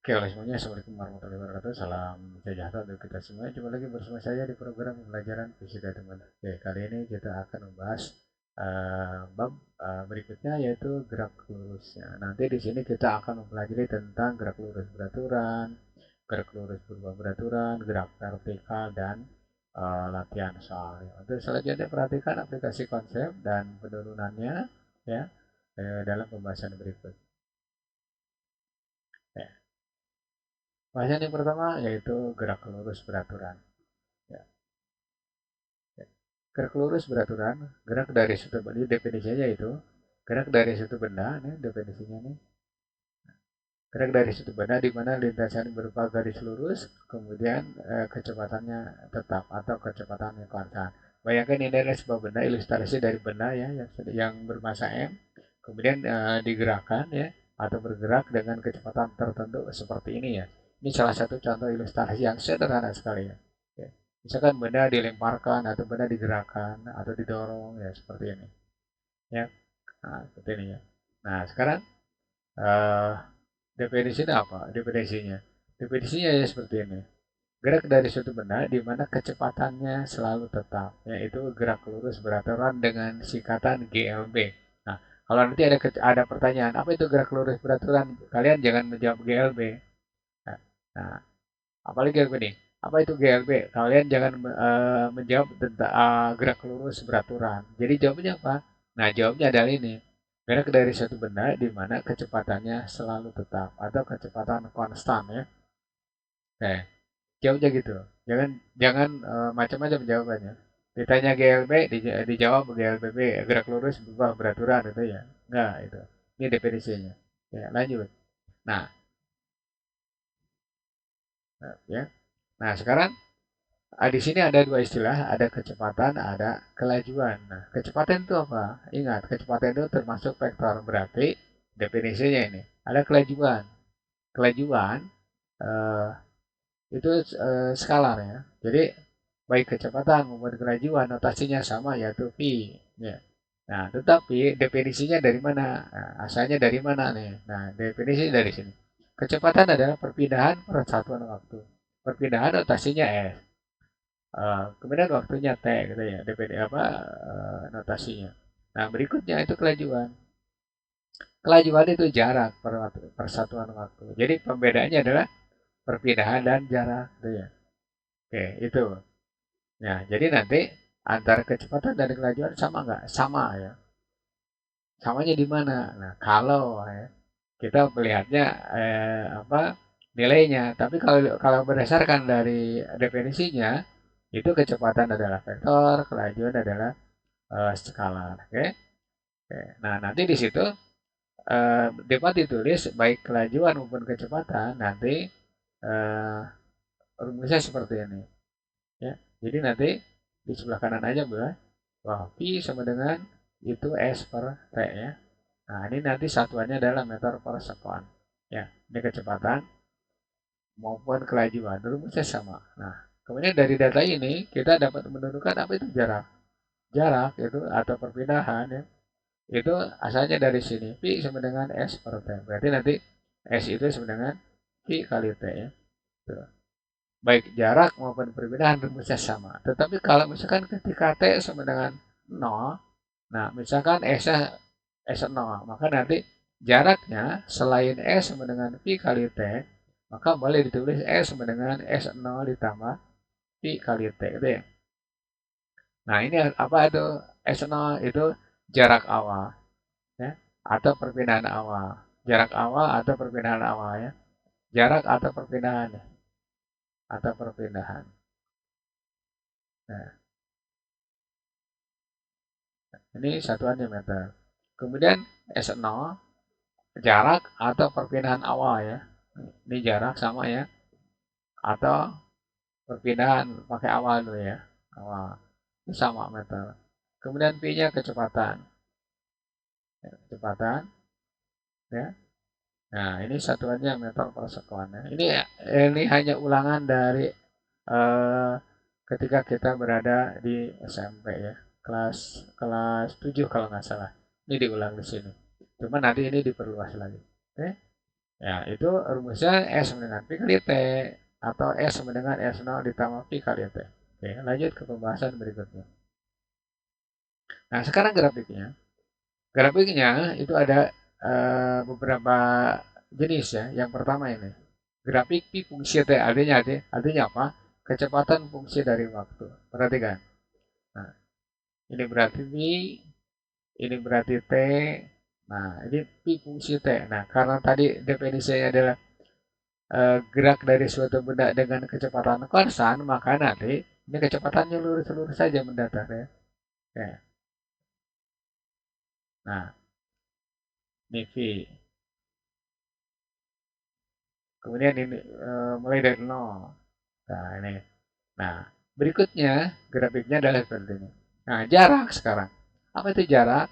Oke, oleh semuanya, Assalamualaikum warahmatullahi wabarakatuh. Salam sejahtera untuk kita semua. Jumpa lagi bersama saya di program pembelajaran fisika teman. Oke, kali ini kita akan membahas bab berikutnya, yaitu gerak lurusnya. Nanti di sini kita akan mempelajari tentang gerak lurus beraturan, gerak lurus berubah beraturan, gerak vertikal, dan latihan soal. Untuk selanjutnya perhatikan aplikasi konsep dan penurunannya ya dalam pembahasan berikut. Ya. Bahasan yang pertama yaitu gerak lurus beraturan. Ya. Gerak lurus beraturan, gerak dari suatu benda, definisinya yaitu gerak dari suatu benda, nih definisinya nih. Gerak dari suatu benda di mana lintasan berupa garis lurus, kemudian kecepatannya tetap atau kecepatannya konstan. Bayangkan ini adalah sebuah benda, ilustrasi dari benda ya yang bermassa m, kemudian digerakkan ya atau bergerak dengan kecepatan tertentu seperti ini ya. Ini salah satu contoh ilustrasi yang sederhana sekali ya. Ya. Misalkan benda dilemparkan atau benda digerakkan atau didorong ya seperti ini. Ya, nah, seperti ini ya. Nah sekarang eh, definisinya apa? Definisinya ya seperti ini. Gerak dari suatu benda di mana kecepatannya selalu tetap, yaitu gerak lurus beraturan dengan singkatan GLB. Nah, kalau nanti ada pertanyaan, apa itu gerak lurus beraturan? Kalian jangan menjawab GLB. Nah, nah, apalagi begini, apa itu GLB? Kalian jangan menjawab tentang gerak lurus beraturan. Jadi jawabnya apa? Nah, jawabnya adalah ini. Gerak dari satu benda di mana kecepatannya selalu tetap atau kecepatan konstan ya. Nah, jawabnya gitu. Jangan jangan macam-macam jawabannya. Ditanya GLB, dijawab GLBB, gerak lurus berubah beraturan itu ya. Enggak itu. Ini definisinya. Ya, lanjut. Nah, ya. Nah, sekarang di sini ada dua istilah, ada kecepatan, ada kelajuan. Nah, kecepatan itu apa? Ingat, kecepatan itu termasuk vektor. Berarti definisinya ini. Ada kelajuan. Kelajuan eh, itu skalar ya. Jadi baik kecepatan maupun kelajuan notasinya sama yaitu v. Ya. Nah, tetapi definisinya dari mana? Nah, asalnya dari mana nih? Nah, definisi dari sini. Kecepatan adalah perpindahan persatuan waktu. Perpindahan notasinya s. Kemudian waktunya T gitu ya, DPD apa notasinya. Nah, berikutnya itu kelajuan. Kelajuan itu jarak persatuan waktu. Jadi pembedaannya adalah perpindahan dan jarak gitu ya. Oke, itu. Nah, jadi nanti antara kecepatan dan kelajuan sama nggak? Sama ya. Samanya di mana? Nah, kalau ya, kita melihatnya apa nilainya, tapi kalau kalau berdasarkan dari definisinya itu kecepatan adalah vektor, kelajuan adalah skalar. Oke. Oke. Nah, nanti di situ dapat ditulis baik kelajuan maupun kecepatan nanti eh, rumusnya seperti ini. Ya. Jadi nanti di sebelah kanan aja bahwa Pi sama dengan itu S per T ya. Nah, ini nanti satuannya adalah meter per sekon. Ya, ini kecepatan maupun kelajuan. Rumusnya sama. Nah, kemudian dari data ini kita dapat menentukan apa itu jarak. Jarak itu atau perpindahan ya. Itu asalnya dari sini. Pi sama dengan S per T. Berarti nanti S itu sama dengan Pi kali T ya. Tuh. Baik jarak maupun perpindahan rumusnya sama. Tetapi kalau misalkan ketika T sama dengan 0, nah misalkan S 0, maka nanti jaraknya selain S sama dengan Pi kali T, maka boleh ditulis S sama dengan S0 ditambah Pi kali T. Gitu ya. Nah ini apa itu S0 itu jarak awal ya atau perpindahan awal. Jarak awal atau perpindahan awal ya. Jarak atau perpindahan ya. Atau perpindahan. Nah, ini satuannya meter. Kemudian S0 jarak atau perpindahan awal ya. Ini jarak sama ya. Atau perpindahan pakai awal dulu ya. Awal. Ini sama meter. Kemudian P-nya kecepatan. Ya, kecepatan ya. Nah, ini satuannya meter per sekon ya. Ini hanya ulangan dari eh, ketika kita berada di SMP ya. Kelas kelas 7 kalau nggak salah. Ini diulang di sini. Cuma nanti ini diperluas lagi. Oke? Ya, itu rumusnya S sama dengan P kali T. Atau S sama dengan S0 ditambah P kali T. Oke, lanjut ke pembahasan berikutnya. Nah, sekarang grafiknya. Grafiknya itu ada beberapa jenis ya. Yang pertama ini. Grafik P fungsi T. Artinya apa? Kecepatan fungsi dari waktu. Perhatikan. Nah, ini berarti P, ini berarti T. Nah, ini P fungsi T. Nah, karena tadi definisinya adalah gerak dari suatu benda dengan kecepatan konstan, maka nanti ini kecepatannya lurus-lurus saja mendatar ya. Ya. Nah, ini V. Kemudian ini mulai dari nol. Nah, ini. Nah, berikutnya grafiknya adalah seperti ini. Nah, jarak sekarang. Apa itu jarak?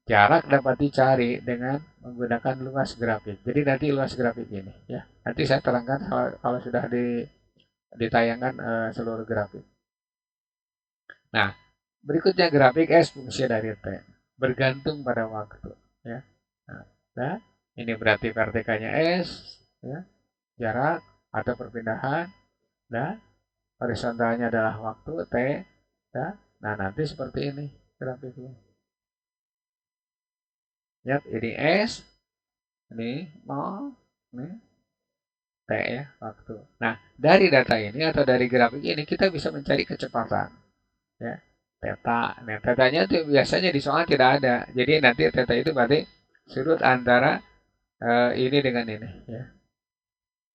Jarak dapat dicari dengan menggunakan luas grafik. Jadi nanti luas grafik ini ya. Nanti saya terangkan kalau sudah ditayangkan seluruh grafik. Nah, berikutnya grafik S fungsi dari T. Bergantung pada waktu ya. Nah, ini berarti vertikalnya S ya, jarak atau perpindahan. Nah, horizontalnya adalah waktu T ya. Nah, nanti seperti ini grafiknya. Lihat ini S, ini 0, ini T ya, waktu. Nah, dari data ini atau dari grafik ini kita bisa mencari kecepatan ya. Theta. Nah, tetanya itu biasanya di soal tidak ada. Jadi nanti theta itu berarti sudut antara ini dengan ini ya.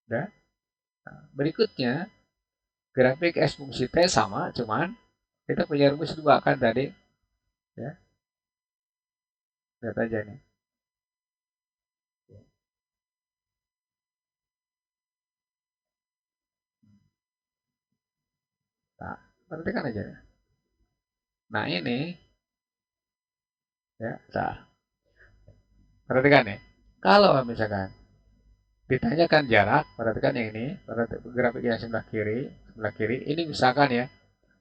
Udah. Nah, berikutnya grafik S fungsi T sama, cuman kita punya rumus dua kan tadi ya. Lihat aja nih. Nah, perhatikan aja ya. Nah, ini ya, nah, perhatikan nih. Kalau misalkan ditanyakan jarak, perhatikan yang ini, grafik yang sebelah kiri, ini misalkan ya,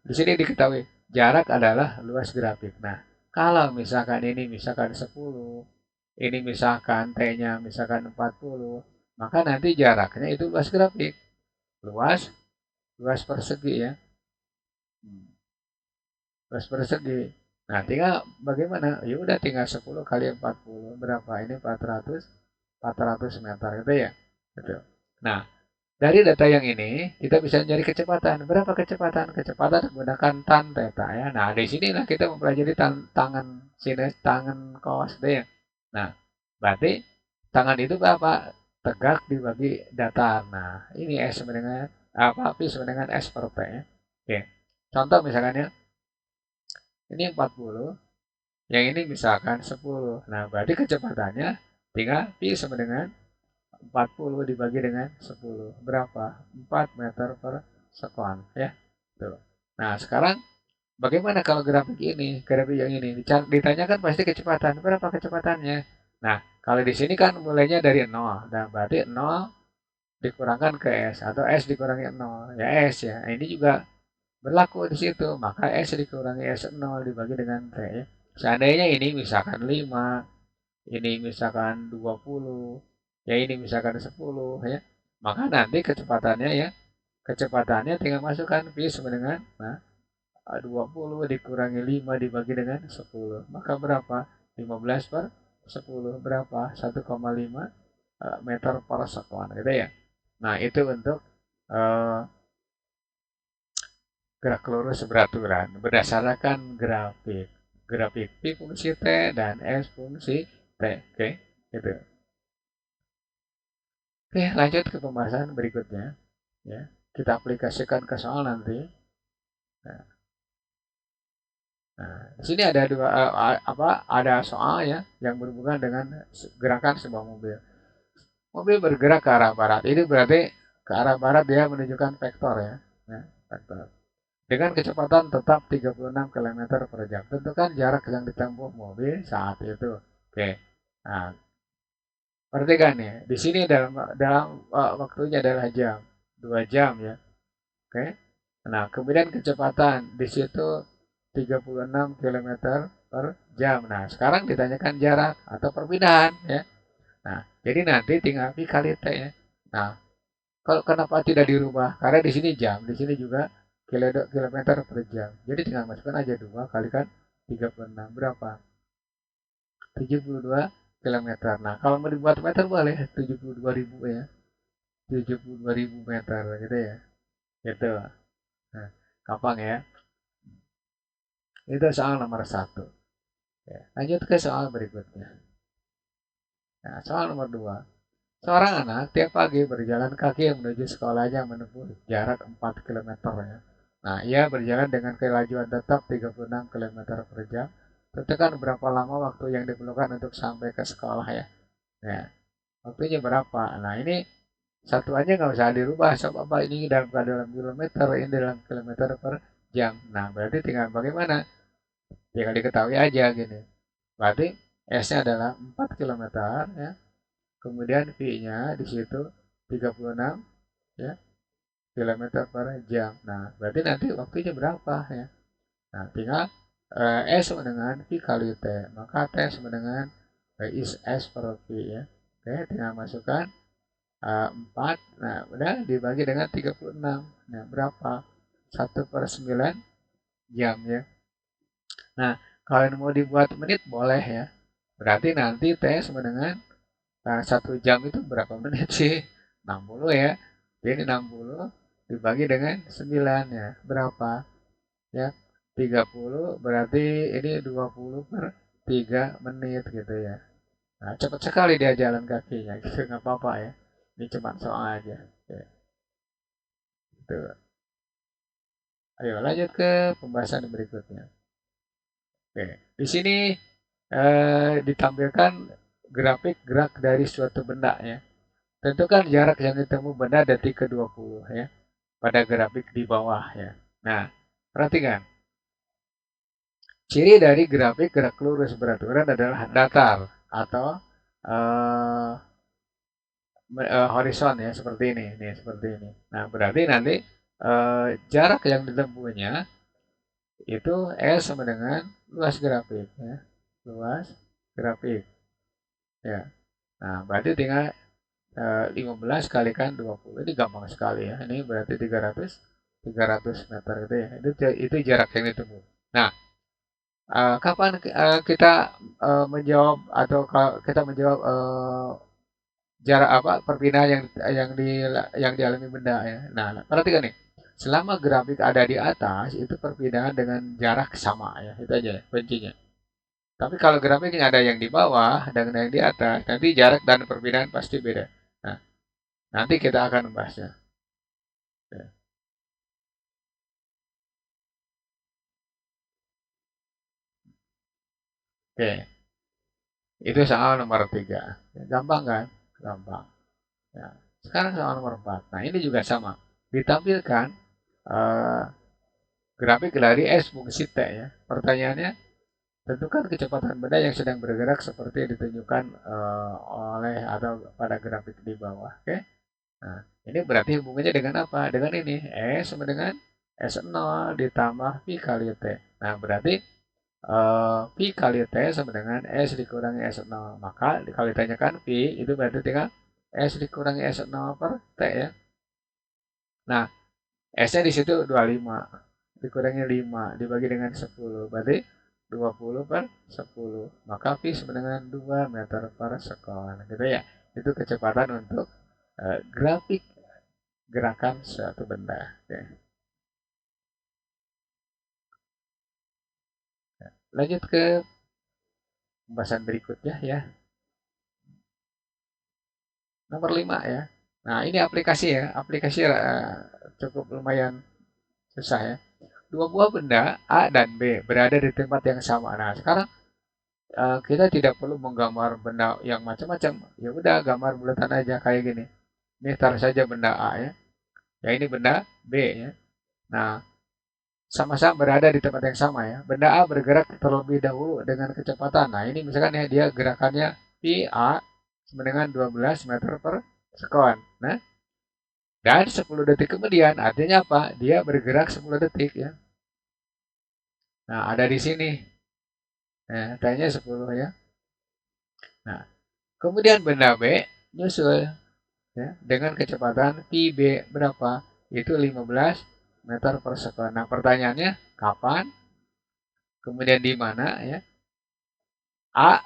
di sini diketahui jarak adalah luas grafik. Nah, kalau misalkan ini misalkan 10, ini misalkan T-nya misalkan 40, maka nanti jaraknya itu luas grafik. Luas, luas persegi ya. Luas persegi. Nah, tinggal bagaimana? Ya udah tinggal 10 kali 40 berapa? Ini 400 meter gitu ya. Gitu. Nah, dari data yang ini kita bisa mencari kecepatan. Berapa kecepatan? Kecepatan menggunakan tan theta ya. Nah, di sinilah kita mempelajari tangan sinus, tangan cos gitu ya. Nah, berarti tangan itu berapa? Tegak dibagi datar. Nah, ini S sama dengan apa? P sama dengan S per T ya. Oke. Contoh misalkan ya, ini 40, yang ini misalkan 10. Nah, berarti kecepatannya tinggal P sama dengan 40 dibagi dengan 10. Berapa? 4 meter per sekon ya. Tuh. Nah, sekarang bagaimana kalau grafik ini? Grafik yang ini ditanyakan pasti kecepatan. Berapa kecepatannya? Nah, kalau di sini kan mulainya dari 0. Nah, berarti 0 dikurangkan ke S atau S dikurangi 0. Ya S ya. Nah, ini juga berlaku di situ. Maka S dikurangi S0 dibagi dengan T ya. Seandainya ini misalkan 5, ini misalkan 20, ya ini misalkan 10 ya. Maka nanti kecepatannya tinggal masukkan V sama dengan 20 dikurangi 5 dibagi dengan 10. Maka berapa? 15 per 10 berapa? 1,5 meter per sekuan gitu ya. Nah, itu untuk uh, gerak lurus beraturan berdasarkan grafik. Grafik P fungsi T dan S fungsi T. Oke, gitu. Oke, lanjut ke pembahasan berikutnya. Ya, kita aplikasikan ke soal nanti. Nah, di sini ada dua ada soal ya yang berhubungan dengan gerakan sebuah mobil. Mobil bergerak ke arah barat. Ini berarti ke arah barat dia menunjukkan vektor ya. Ya, vektor. Dengan kecepatan tetap 36 km per jam. Tentukan jarak yang ditempuh mobil saat itu. Oke. Nah, perhatikan ya. Di sini dalam waktunya adalah jam. 2 jam ya. Oke. Nah, kemudian kecepatan di situ 36 km per jam. Nah, sekarang ditanyakan jarak atau perpindahan ya. Nah, jadi nanti tinggal V kali T ya. Nah, kalau kenapa tidak dirubah? Karena di sini jam, di sini juga kilometer per jam. Jadi tinggal masukkan aja 2 kali kan 36 berapa? 72 kilometer. Nah, kalau mau dibuat meter boleh 72.000 ya. 72.000 meter gitu ya. Gitu. Nah, gampang ya. Itu soal nomor satu. Ya, lanjut ke soal berikutnya. Nah, soal nomor 2. Seorang anak tiap pagi berjalan kaki menuju sekolahnya menempuh jarak 4 kilometer ya. Nah, ia berjalan dengan kelajuan tetap 36 kilometer per jam. Tentukan berapa lama waktu yang diperlukan untuk sampai ke sekolah ya. Nah, waktunya berapa? Nah, ini satuannya nggak usah dirubah. Sob apa ini dalam kilometer, ini dalam kilometer per jam. Nah, berarti tinggal bagaimana? Tinggal diketahui aja gini. Berarti S-nya adalah 4 kilometer ya. Kemudian V-nya di situ 36 ya, kilometer per jam. Nah, berarti nanti waktunya berapa ya? Nah, tinggal S sama dengan V kali T. Maka T sama dengan is S per V ya. Oke, tinggal masukkan 4. Nah, udah dibagi dengan 36. Nah, berapa? 1/9 jam ya. Nah, kalau mau dibuat menit boleh ya. Berarti nanti T sama dengan 1 jam itu berapa menit sih? 60 ya. Jadi 60 dibagi dengan 9 ya. Berapa? Ya, 30 berarti ini 20 per 3 menit gitu ya. Nah, cepat sekali dia jalan kakinya gitu, nggak apa-apa ya. Ini cuma soal aja. Oke, gitu. Ayo lanjut ke pembahasan berikutnya. Oke, di sini ditampilkan grafik gerak dari suatu benda ya. Tentukan jarak yang ditempuh benda detik ke-20 ya pada grafik di bawah ya. Nah, perhatikan. Ciri dari grafik gerak lurus beraturan adalah datar atau eh, horizon ya seperti ini, nih seperti ini. Nah, berarti nanti jarak yang ditempuhnya itu S sama dengan luas grafik ya. Luas grafik ya. Nah, berarti tinggal 15 kalikan 20. Ini gampang sekali ya. Ini berarti 300 meter gitu ya. Itu jarak yang ditempuh. Nah, kapan kita menjawab atau kita menjawab jarak apa perpindahan yang dialami benda ya. Nah, perhatikan nih. Selama grafik ada di atas itu perpindahan dengan jarak sama ya. Itu aja ya, kuncinya. Tapi kalau grafiknya ada yang di bawah dan yang di atas, nanti jarak dan perpindahan pasti beda. Nah, nanti kita akan membahasnya. Ya. Oke, itu soal nomor 3. Ya, gampang kan? Gampang. Ya. Sekarang soal nomor 4. Nah, ini juga sama. Ditampilkan eh, grafik dari S fungsi T ya. Pertanyaannya, tentukan kecepatan benda yang sedang bergerak seperti yang ditunjukkan oleh atau pada grafik di bawah. Oke. Nah, ini berarti hubungannya dengan apa? Dengan ini. S sama dengan S0 ditambah V kali T. Nah, berarti V kali T sama dengan S dikurangi S0. Maka kalau ditanyakan V, itu berarti tinggal S dikurangi S0 per T ya. Nah, S-nya di situ 25. Dikurangi 5 dibagi dengan 10. Berarti 20 per 10. Maka V sama dengan 2 meter per sekon. Gitu ya. Itu kecepatan untuk grafik gerakan suatu benda. Oke. Lanjut ke pembahasan berikutnya ya. Nomor 5 ya. Nah, ini aplikasi ya. Aplikasi cukup lumayan susah ya. Dua buah benda A dan B berada di tempat yang sama. Nah, sekarang kita tidak perlu menggambar benda yang macam-macam. Ya udah gambar bulatan aja kayak gini. Ini taruh saja benda A ya. Ya ini benda B ya. Nah, sama-sama berada di tempat yang sama ya. Benda A bergerak terlebih dahulu dengan kecepatan. Nah, ini misalkan ya dia gerakannya pi A sama dengan 12 meter per sekon. Nah, dan 10 detik kemudian artinya apa? Dia bergerak 10 detik ya. Nah, ada di sini. Nah, tanya 10 ya. Nah, Kemudian benda B nyusul ya, dengan kecepatan VB berapa? Itu 15 meter per sekon. Nah, pertanyaannya kapan? Kemudian di mana ya? A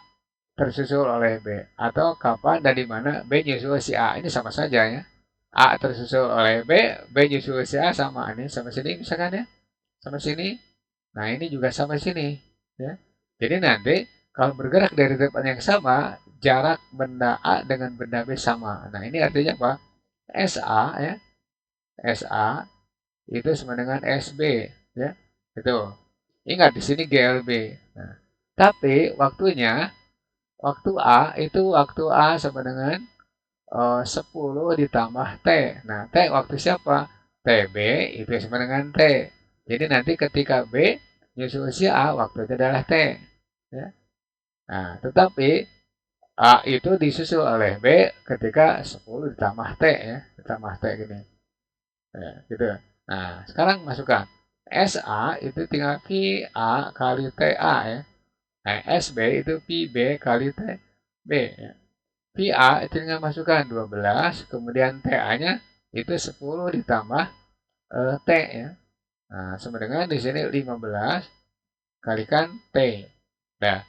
tersusul oleh B atau kapan dan di mana B nyusul si A. Ini sama saja ya. A tersusul oleh B, B nyusul si A sama ini sama sini misalkan ya. Sama sini. Nah, ini juga sama sini ya. Jadi nanti kalau bergerak dari tempat yang sama, jarak benda A dengan benda B sama. Nah, ini artinya apa? SA ya. SA itu sama dengan SB ya. Itu. Ingat di sini GLB. Nah, tapi waktu A itu waktu A sama dengan 10 ditambah T. Nah, T waktu siapa? TB itu sama dengan T. Jadi nanti ketika B nyusul si A, waktunya adalah T. Ya. Nah, tetapi A itu disusul oleh B ketika 10 ditambah T ya. Ditambah T gini. Ya, gitu. Nah, sekarang masukkan. SA itu tinggal VA kali TA ya. Nah, SB itu VB kali TB ya. VA itu tinggal masukkan 12, kemudian TA-nya itu 10 ditambah T ya. Nah, sama dengan di sini 15 kalikan T. Nah,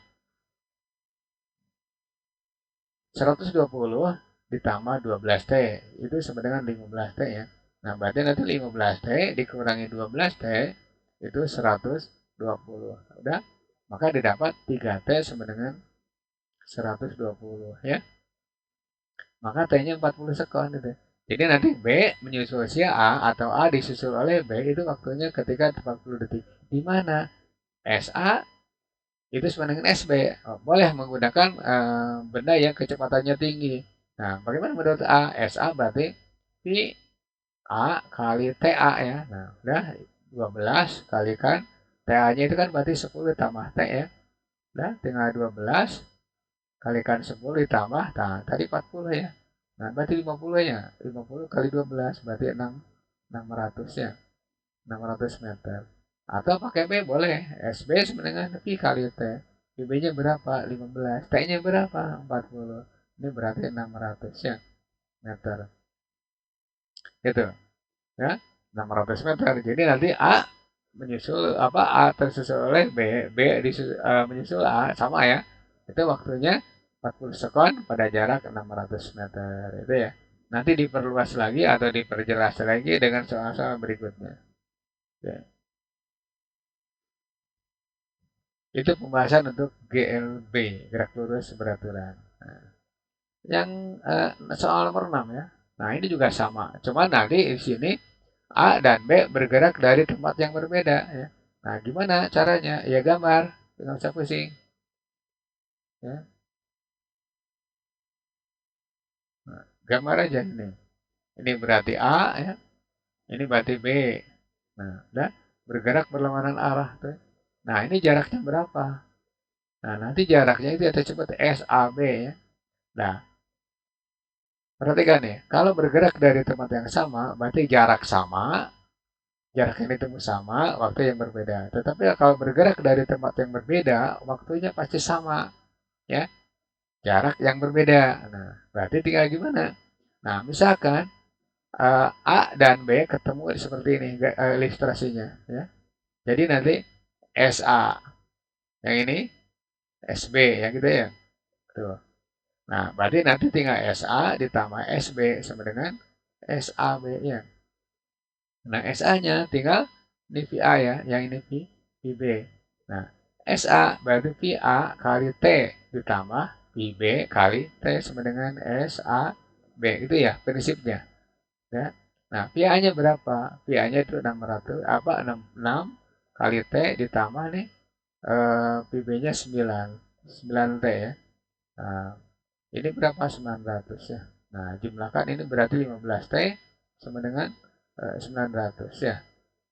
120 ditambah 12T itu sama dengan 15T ya. Nah, berarti nanti 15T dikurangi 12T itu 120. Udah, maka didapat 3T sama dengan 120 ya. Maka T-nya 40 sekon itu. Jadi nanti B menyusul si A atau A disusul oleh B itu waktunya ketika 40 detik. Di mana SA itu sama dengan SB. Boleh menggunakan benda yang kecepatannya tinggi. Nah, bagaimana menurut A? SA berarti Pi A kali TA ya. Nah, udah 12 kalikan TA-nya itu kan berarti 10 tambah T ya. Udah, tinggal 12 kalikan 10 ditambah, nah tadi 40 ya. Nah, berarti 50-nya. 50 kali 12 berarti 600 ya. 600 meter. Atau pakai B boleh. SB sama dengan Pi kali T. PB-nya berapa? 15. T-nya berapa? 40. Ini berarti 600 ya meter. Gitu. Ya. 600 meter. Jadi nanti A menyusul apa A tersusul oleh B, menyusul A sama ya. Itu waktunya 40 sekon pada jarak 600 meter itu ya. Nanti diperluas lagi atau diperjelas lagi dengan soal-soal berikutnya. Ya. Itu pembahasan untuk GLB, gerak lurus beraturan. Nah, yang soal nomor 6 ya. Nah, ini juga sama. Cuma nanti di sini A dan B bergerak dari tempat yang berbeda ya. Nah, gimana caranya? Ya gambar, nggak usah pusing. Ya. Nah, gambar aja ini. Ini berarti A ya. Ini berarti B. Nah, udah bergerak berlawanan arah tuh. Nah, ini jaraknya berapa? Nah, nanti jaraknya itu kita sebut SAB ya. Nah, perhatikan nih, kalau bergerak dari tempat yang sama, berarti jarak sama, jarak yang ditempuh sama, waktu yang berbeda. Tetapi kalau bergerak dari tempat yang berbeda, waktunya pasti sama, ya, jarak yang berbeda. Nah, berarti tinggal gimana? Nah, misalkan A dan B ketemu seperti ini ilustrasinya, ya. Jadi nanti SA, yang ini SB, ya gitu ya. Tuh. Nah, berarti nanti tinggal SA ditambah SB sama dengan SAB-nya. Nah, SA-nya tinggal ini VA ya, yang ini VB. Nah, SA berarti VA kali T ditambah VB kali T sama dengan SAB. Itu ya prinsipnya. Ya. Nah, VA-nya berapa? VA-nya itu 600 apa 66 kali T ditambah nih VB-nya 9. 9T ya. Nah, ini berapa? 900 ya. Nah, jumlahkan ini berarti 15T sama dengan 900 ya.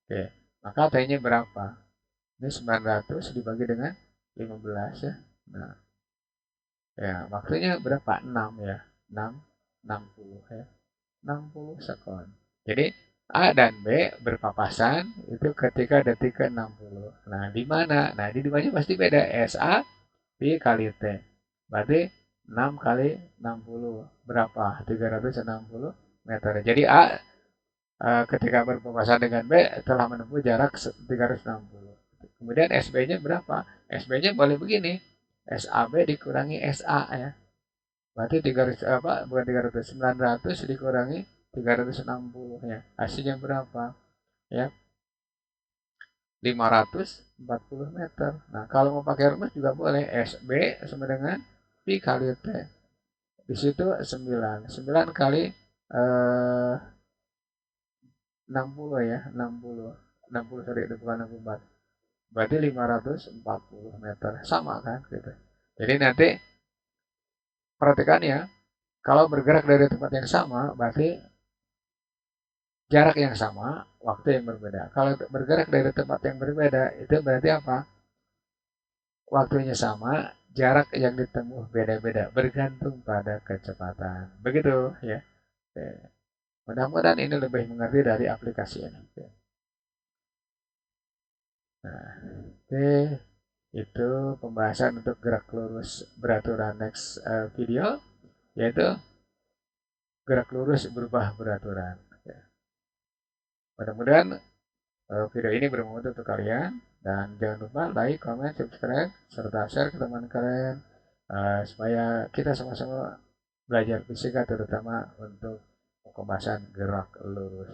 Oke. Maka T-nya berapa? Ini 900 dibagi dengan 15 ya. Nah, ya, waktunya berapa? 6 ya. 6, 60 ya. 60 sekon. Jadi A dan B berpapasan itu ketika detik ke-60. Nah, di mana? Nah, di dimana pasti beda. SA B kali T. Berarti 6 kali 60 berapa? 360 meter. Jadi A ketika berpapasan dengan B telah menempuh jarak 360. Kemudian SB-nya berapa? SB-nya boleh begini. SAB dikurangi SA ya. Berarti 300 apa? Bukan 300, 900 dikurangi 360 ya. Hasilnya berapa? Ya, 540 meter. Nah, kalau mau pakai rumus juga boleh. SB sama dengan Pi kali T. Di situ 9. 9 kali 60 ya, 60. 60 sorry, itu bukan 64. Berarti 540 meter. Sama kan gitu. Jadi nanti perhatikan ya, kalau bergerak dari tempat yang sama, berarti jarak yang sama, waktu yang berbeda. Kalau bergerak dari tempat yang berbeda, itu berarti apa? Waktunya sama, jarak yang ditempuh beda-beda, bergantung pada kecepatan. Begitu ya. Mudah-mudahan ini lebih mengerti dari aplikasi ini. Nah, oke, itu pembahasan untuk gerak lurus beraturan next video, yaitu gerak lurus berubah beraturan. Ya. Mudah-mudahan video ini bermanfaat untuk kalian dan jangan lupa like, comment, subscribe, serta share ke teman kalian supaya kita sama-sama belajar fisika terutama untuk pembahasan gerak lurus.